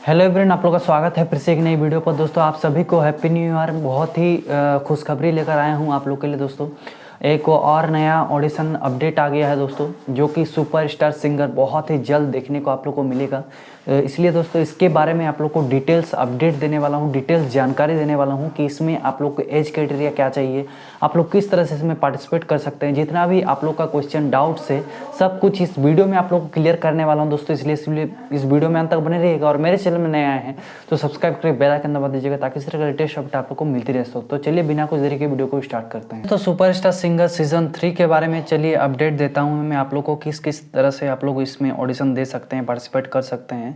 Hello everyone, आप लोगों का स्वागत है फिर से एक नई वीडियो पर। दोस्तों आप सभी को हैप्पी न्यू ईयर। बहुत ही खुशखबरी लेकर आया हूं आप लोग के लिए। दोस्तों एक और नया ऑडिशन अपडेट आ गया है दोस्तों, जो कि सुपरस्टार सिंगर बहुत ही जल्द देखने को आप लोग को मिलेगा। इसलिए दोस्तों इसके बारे में आप लोग को डिटेल्स अपडेट देने वाला हूं, डिटेल्स जानकारी देने वाला हूं कि इसमें आप लोग को एज क्राइटेरिया क्या चाहिए, आप लोग किस तरह से इसमें पार्टिसिपेट कर सकते हैं। जितना भी आप लोग का क्वेश्चन डाउट्स है सब कुछ इस वीडियो में आप लोग को क्लियर करने वाला हूं दोस्तों। इसलिए इस वीडियो में अंत तक बने रहिएगा और मेरे चैनल में नए आए हैं तो सब्सक्राइब करके बेल आइकन दबा दीजिएगा ताकि इस तरह का लेटेस्ट अपडेट आप लोग को मिलती रहे। तो चलिए बिना कुछ देरी के वीडियो को स्टार्ट करते हैं। तो सुपरस्टार सिंगर सीजन 3 के बारे में चलिए अपडेट देता हूं मैं आप लोग को, किस किस तरह से आप लोग इसमें ऑडिशन दे सकते हैं, पार्टिसिपेट कर सकते हैं।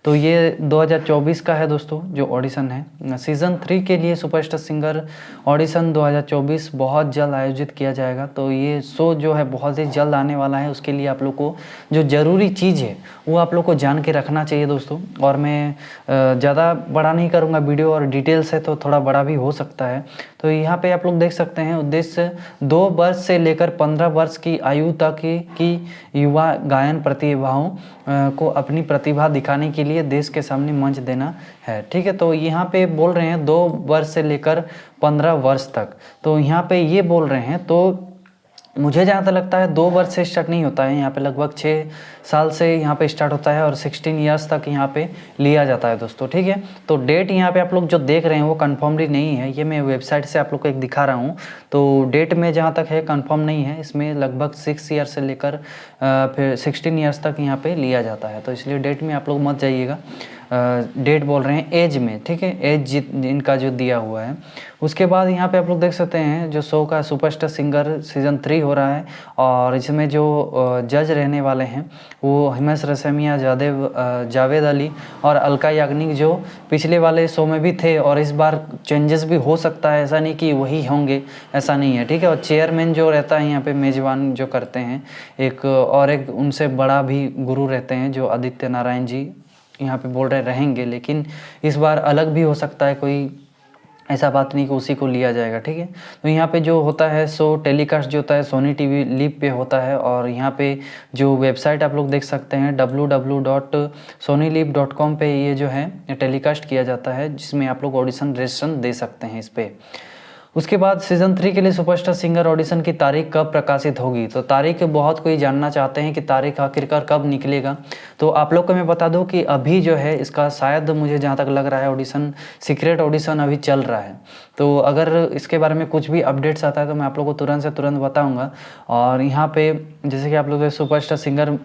तो ये 2024 का है दोस्तों जो ऑडिशन है सीज़न 3 के लिए। सुपरस्टार सिंगर ऑडिशन 2024 बहुत जल्द आयोजित किया जाएगा। तो ये शो जो है बहुत ही जल्द आने वाला है। उसके लिए आप लोग को जो ज़रूरी चीज़ है वो आप लोग को जान के रखना चाहिए दोस्तों। और मैं ज़्यादा बड़ा नहीं करूँगा वीडियो, और डिटेल्स है तो थोड़ा बड़ा भी हो सकता है। तो यहाँ पे आप लोग देख सकते हैं उद्देश्य 2 वर्ष से लेकर 15 वर्ष की आयु तक की युवा गायन प्रतिभाओं को अपनी प्रतिभा दिखाने के लिए देश के सामने मंच देना है। ठीक है, तो यहाँ पे बोल रहे हैं 2 वर्ष से लेकर 15 वर्ष तक। तो यहाँ पे ये बोल रहे हैं, तो मुझे जहाँ तक लगता है 2 वर्ष से स्टार्ट नहीं होता है, यहाँ पे लगभग 6 साल से यहाँ पे स्टार्ट होता है और 16 इयर्स तक यहाँ पे लिया जाता है दोस्तों। ठीक है, तो डेट यहाँ पे आप लोग जो देख रहे हैं वो कंफर्मली नहीं है, ये मैं वेबसाइट से आप लोग को एक दिखा रहा हूँ। तो डेट में जहाँ तक है कंफर्म नहीं है, इसमें लगभग 6 ईयर से लेकर फिर 16 ईयर्स तक यहाँ पे लिया जाता है। तो इसलिए डेट में आप लोग मत जाइएगा, डेट बोल रहे हैं एज में। ठीक है, एज इनका जो दिया हुआ है। उसके बाद यहाँ पे आप लोग देख सकते हैं जो शो का सुपरस्टार सिंगर सीजन 3 हो रहा है, और इसमें जो जज रहने वाले हैं वो हिमेश रेशमिया, जावेद अली और अलका याग्निक, जो पिछले वाले शो में भी थे। और इस बार चेंजेस भी हो सकता है, ऐसा नहीं कि वही होंगे, ऐसा नहीं है। ठीक है, और चेयरमैन जो रहता है यहाँ पे, मेजबान जो करते हैं, एक उनसे बड़ा भी गुरु रहते हैं जो आदित्य नारायण जी यहाँ पे बोल रहे रहेंगे। लेकिन इस बार अलग भी हो सकता है, कोई ऐसा बात नहीं कि उसी को लिया जाएगा। ठीक है, तो यहाँ पे जो होता है शो टेलीकास्ट जो होता है सोनी टीवी लीव पे होता है। और यहाँ पे जो वेबसाइट आप लोग देख सकते हैं www.soniliv.com पे ये जो है टेलीकास्ट किया जाता है, जिसमें आप लोग ऑडिशन रजिस्ट्रेशन दे सकते हैं इस पर। उसके बाद सीजन 3 के लिए सुपरस्टार सिंगर ऑडिशन की तारीख कब प्रकाशित होगी। तो तारीख बहुत कोई जानना चाहते हैं कि तारीख आखिरकार कब निकलेगा। तो आप लोग को मैं बता दूं कि अभी जो है इसका शायद मुझे जहां तक लग रहा है ऑडिशन, सीक्रेट ऑडिशन अभी चल रहा है। तो अगर इसके बारे में कुछ भी अपडेट्स आता है तो मैं आप लोग को तुरंत से तुरंत बताऊँगा। और यहाँ पे जैसे कि आप लोग सुपरस्टार सिंगर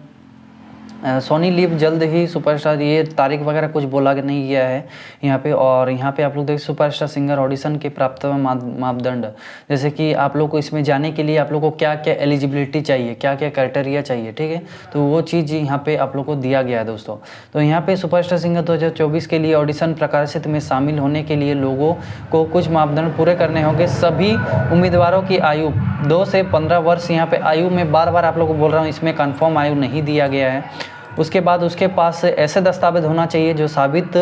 सोनी लिव जल्द ही सुपरस्टार, ये तारीख वगैरह कुछ बोला नहीं गया है यहाँ पे। और यहाँ पे आप लोग देखिए सुपरस्टार सिंगर ऑडिशन के प्राप्त मापदंड, जैसे कि आप लोग को इसमें जाने के लिए आप लोग को क्या क्या एलिजिबिलिटी चाहिए, क्या क्या क्राइटेरिया चाहिए। ठीक है, तो वो चीज़ यहाँ पे आप लोग को दिया गया है दोस्तों। तो यहाँ पे सुपरस्टार सिंगर 2024 के लिए ऑडिशन प्रकाशित में शामिल होने के लिए लोगों को कुछ मापदंड पूरे करने होंगे। सभी उम्मीदवारों की आयु 2 से 15 वर्ष, यहाँ पे आयु में बार बार आप लोग को बोल रहा हूँ, इसमें कन्फर्म आयु नहीं दिया गया है। उसके बाद उसके पास ऐसे दस्तावेज होना चाहिए जो साबित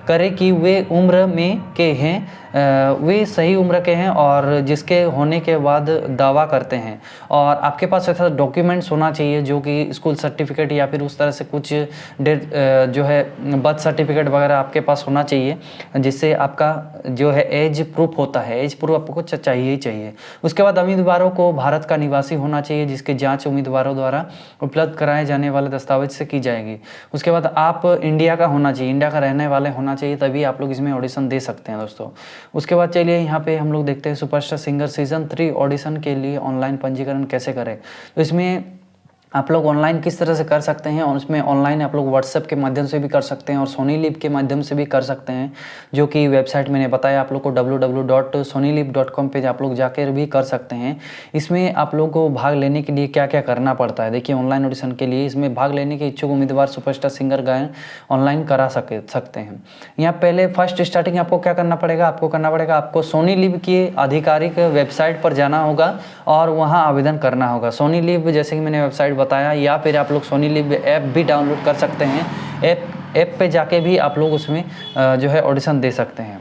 करे कि वे उम्र में के हैं, वे सही उम्र के हैं और जिसके होने के बाद दावा करते हैं। और आपके पास ऐसा डॉक्यूमेंट्स होना चाहिए जो कि स्कूल सर्टिफिकेट या फिर उस तरह से कुछ जो है बर्थ सर्टिफिकेट वगैरह आपके पास होना चाहिए, जिससे आपका जो है एज प्रूफ होता है, एज प्रूफ आपको चाहिए ही चाहिए। उसके बाद उम्मीदवारों को भारत का निवासी होना चाहिए, जिसकी जाँच उम्मीदवारों द्वारा उपलब्ध कराए जाने वाले दस्तावेज से की जाएगी। उसके बाद आप इंडिया का होना चाहिए, इंडिया का रहने वाले होना चाहिए, तभी आप लोग इसमें ऑडिशन दे सकते हैं दोस्तों। उसके बाद चलिए यहाँ पे हम लोग देखते हैं सुपरस्टार सिंगर सीजन 3 ऑडिशन के लिए ऑनलाइन पंजीकरण कैसे करें। तो इसमें आप लोग ऑनलाइन किस तरह से कर सकते हैं, और उसमें ऑनलाइन आप लोग व्हाट्सएप के माध्यम से भी कर सकते हैं और सोनी लिव के माध्यम से भी कर सकते हैं, जो कि वेबसाइट मैंने बताया आप लोग को www.soniliv.com पे आप लोग जाकर भी कर सकते हैं। इसमें आप लोग को भाग लेने के लिए क्या क्या करना पड़ता है, देखिए ऑनलाइन ऑडिशन के लिए इसमें भाग लेने के इच्छुक उम्मीदवार सुपरस्टार सिंगर गायन ऑनलाइन करा सकते हैं। यहाँ पहले फर्स्ट स्टार्टिंग आपको क्या करना पड़ेगा, आपको सोनी लिव की आधिकारिक वेबसाइट पर जाना होगा और वहाँ आवेदन करना होगा। सोनी लिव जैसे कि मैंने वेबसाइट बताया, या फिर आप लोग सोनी लिव ऐप भी डाउनलोड कर सकते हैं। ऐप पे जाके भी आप लोग उसमें जो है ऑडिशन दे सकते हैं।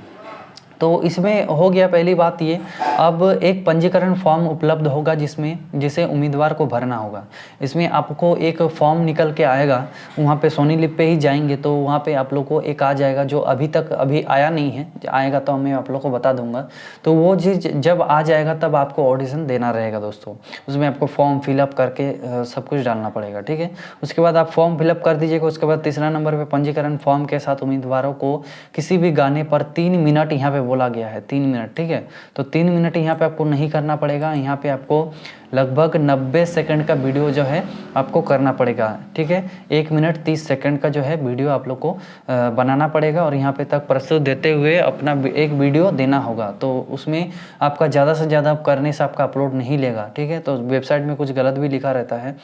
तो इसमें हो गया पहली बात ये, अब एक पंजीकरण फॉर्म उपलब्ध होगा जिसे उम्मीदवार को भरना होगा। इसमें आपको एक फॉर्म निकल के आएगा, वहाँ पे सोनी लिप पे ही जाएंगे तो वहाँ पे आप लोग को एक आ जाएगा जो अभी आया नहीं है, आएगा तो मैं आप लोग को बता दूंगा। तो वो चीज़ जब आ जाएगा तब आपको ऑडिशन देना रहेगा दोस्तों। उसमें आपको फॉर्म फिलअप करके सब कुछ डालना पड़ेगा, ठीक है। उसके बाद आप फॉर्म फिलअप कर दीजिएगा। उसके बाद तीसरा नंबर पर पंजीकरण फॉर्म के साथ उम्मीदवारों को किसी भी गाने पर 3 मिनट यहाँ पे बोला गया है, 3 मिनट, ठीक है। तो 3 मिनट यहाँ पे आपको नहीं करना पड़ेगा, यहाँ पे आपको लगभग 90 सेकंड का वीडियो जो है आपको करना पड़ेगा, ठीक है। 1 मिनट 30 सेकंड का जो है वीडियो आप लोग को बनाना पड़ेगा और यहाँ पे तक प्रस्तुत देते हुए अपना एक वीडियो देना होगा। तो उसमें आपका ज़्यादा से ज़्यादा करने से आपका अपलोड नहीं लेगा, ठीक है। तो वेबसाइट में कुछ गलत भी लिखा रहता है।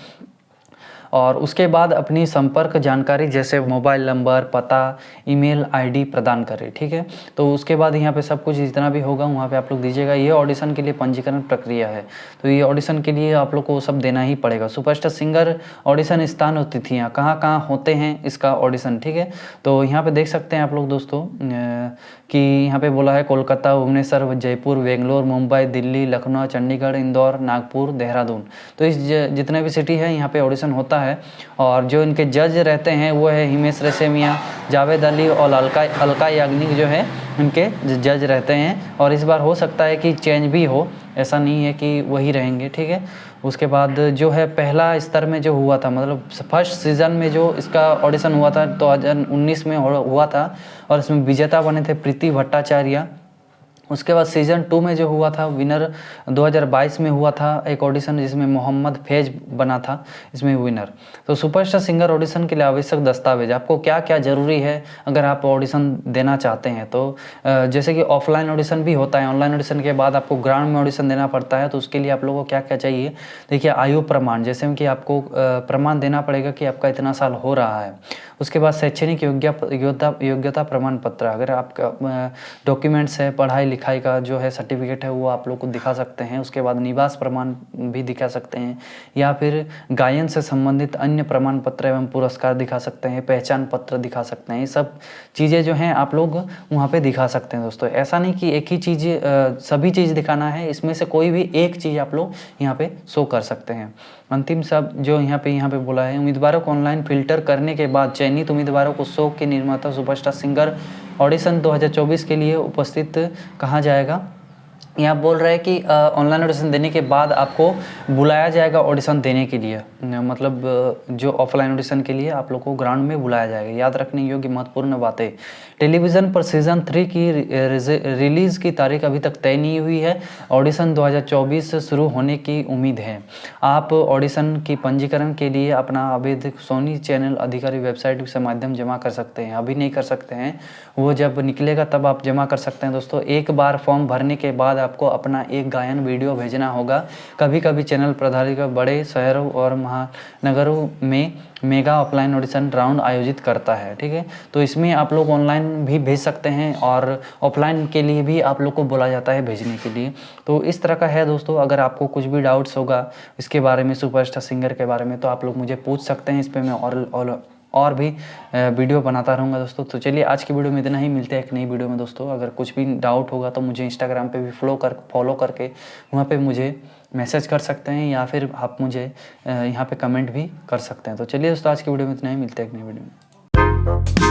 और उसके बाद अपनी संपर्क जानकारी जैसे मोबाइल नंबर, पता, ईमेल आईडी प्रदान करें, ठीक है। तो उसके बाद यहाँ पे सब कुछ जितना भी होगा वहाँ पे आप लोग दीजिएगा। ये ऑडिशन के लिए पंजीकरण प्रक्रिया है, तो ये ऑडिशन के लिए आप लोग को सब देना ही पड़ेगा। सुपरस्टार सिंगर ऑडिशन स्थान और तिथियाँ कहाँ कहाँ होते हैं इसका ऑडिशन, ठीक है। तो यहाँ पे देख सकते हैं आप लोग दोस्तों कि यहाँ पे बोला है कोलकाता, भुवनेश्वर, जयपुर, बेंगलोर, मुंबई, दिल्ली, लखनऊ, चंडीगढ़, इंदौर, नागपुर, देहरादून। तो इस जितने भी सिटी है यहाँ पे ऑडिशन होता है। और जो इनके जज रहते हैं वो है हिमेश रेशमिया, जावेद अली और अलका याग्निक जो है इनके जज रहते हैं। और इस बार हो सकता है कि चेंज भी हो, ऐसा नहीं है कि वही रहेंगे, ठीक है। उसके बाद जो है पहला स्तर में जो हुआ था, मतलब फर्स्ट सीज़न में जो इसका ऑडिशन हुआ था 2019 में हुआ था और इसमें विजेता बने थे प्रीति भट्टाचार्य। उसके बाद सीज़न 2 में जो हुआ था विनर 2022 में हुआ था एक ऑडिशन जिसमें मोहम्मद फैज बना था इसमें विनर। तो सुपरस्टार सिंगर ऑडिशन के लिए आवश्यक दस्तावेज आपको क्या क्या ज़रूरी है अगर आप ऑडिशन देना चाहते हैं। तो जैसे कि ऑफलाइन ऑडिशन भी होता है, ऑनलाइन ऑडिशन के बाद आपको ग्राउंड में ऑडिशन देना पड़ता है। तो उसके लिए आप लोगों को क्या क्या चाहिए, देखिए आयु प्रमाण, जैसे कि आपको प्रमाण देना पड़ेगा कि आपका इतना साल हो रहा है। उसके बाद शैक्षणिक योग्यता प्रमाण पत्र, अगर आपका डॉक्यूमेंट्स है, पढ़ाई लिखाई का जो है सर्टिफिकेट है वो आप लोग को दिखा सकते हैं। उसके बाद निवास प्रमाण भी दिखा सकते हैं या फिर गायन से संबंधित अन्य प्रमाण पत्र एवं पुरस्कार दिखा सकते हैं, पहचान पत्र दिखा सकते हैं। ये सब चीज़ें जो हैं आप लोग वहाँ पे दिखा सकते हैं दोस्तों। ऐसा नहीं कि एक ही चीज़ सभी चीज़ दिखाना है, इसमें से कोई भी एक चीज़ आप लोग यहाँ पे शो कर सकते हैं। अंतिम सब जो यहाँ पे बोला है, उम्मीदवारों को ऑनलाइन फिल्टर करने के बाद चयनित उम्मीदवारों को शो के निर्माता सुपरस्टार सिंगर ऑडिशन 2024 के लिए उपस्थित कहा जाएगा। यहाँ बोल रहे हैं कि ऑनलाइन ऑडिशन देने के बाद आपको बुलाया जाएगा ऑडिशन देने के लिए, मतलब जो ऑफलाइन ऑडिशन के लिए आप लोग को ग्राउंड में बुलाया जाएगा। याद रखने योग्य महत्वपूर्ण बातें, टेलीविज़न पर सीज़न 3 की रिलीज़ की तारीख अभी तक तय नहीं हुई है। ऑडिशन 2024 से शुरू होने की उम्मीद है। आप ऑडिशन की पंजीकरण के लिए अपना आवेदन सोनी चैनल अधिकारी वेबसाइट से माध्यम जमा कर सकते हैं। अभी नहीं कर सकते हैं, वो जब निकलेगा तब आप जमा कर सकते हैं दोस्तों। एक बार फॉर्म भरने के बाद आपको अपना एक गायन वीडियो भेजना होगा। कभी कभी चैनल प्रधारित बड़े शहरों और महानगरों में मेगा ऑफलाइन ऑडिशन राउंड आयोजित करता है, ठीक है। तो इसमें आप लोग ऑनलाइन भी भेज सकते हैं और ऑफलाइन के लिए भी आप लोग को बोला जाता है भेजने के लिए। तो इस तरह का है दोस्तों। अगर आपको कुछ भी डाउट्स होगा इसके बारे में, सुपरस्टार सिंगर के बारे में, तो आप लोग मुझे पूछ सकते हैं। इस पर मैं और भी वीडियो बनाता रहूँगा दोस्तों। तो चलिए आज की वीडियो में इतना ही, मिलते हैं एक नई वीडियो में दोस्तों। अगर कुछ भी डाउट होगा तो मुझे इंस्टाग्राम पे भी फॉलो करके वहाँ पे मुझे मैसेज कर सकते हैं या फिर आप मुझे यहाँ पे कमेंट भी कर सकते हैं। तो चलिए दोस्तों आज की वीडियो में इतना ही, मिलते हैं एक नई वीडियो में।